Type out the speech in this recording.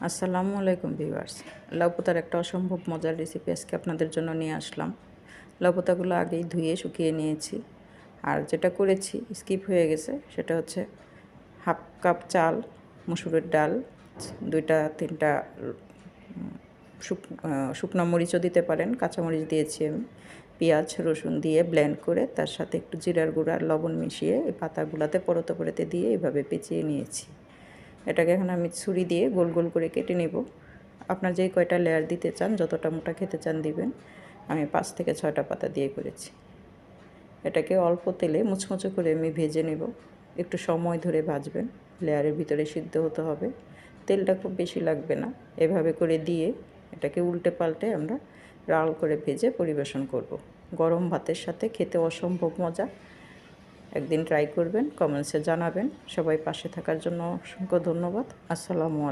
আসসালামু আলাইকুম ভিউয়ার্স। লাউ পাতার একটা অসম্ভব মজার রেসিপি আজকে আপনাদের জন্য নিয়ে আসলাম। লাউ পাতাগুলো আগেই ধুয়ে শুকিয়ে নিয়েছি। আর যেটা করেছি স্কিপ হয়ে গেছে সেটা হচ্ছে হাফ কাপ চাল, মসুরের ডাল, 2-3টা শুকনো মরিচও দিতে পারেন, কাঁচামরিচ দিয়েছি আমি, পেঁয়াজ রসুন দিয়ে ব্লেন্ড করে তার সাথে একটু জিরার গুঁড়া আর লবণ মিশিয়ে এই পাতাগুলোতে পরতে পরতে দিয়ে এভাবে পেঁচিয়ে নিয়েছি। এটাকে এখন আমি ছুরি দিয়ে গোল গোল করে কেটে নেব। আপনার যেই কয়টা লেয়ার দিতে চান, যতটা মোটা খেতে চান দিবেন। আমি 5 থেকে 6টা পাতা দিয়ে করেছি। এটাকে অল্প তেলে মুচমুচে করে আমি ভেজে নেব। একটু সময় ধরে ভাজবেন, লেয়ারের ভিতরে সিদ্ধ হতে হবে। তেলটা খুব বেশি লাগবে না। এভাবে করে দিয়ে এটাকে উল্টে পাল্টে আমরা লাল করে ভেজে পরিবেশন করব। গরম ভাতের সাথে খেতে অসম্ভব মজা। একদিন ট্রাই করবেন, কমেন্টসে জানাবেন। সবাই পাশে থাকার জন্য অসংখ্য ধন্যবাদ। আসসালামু আলাইকুম।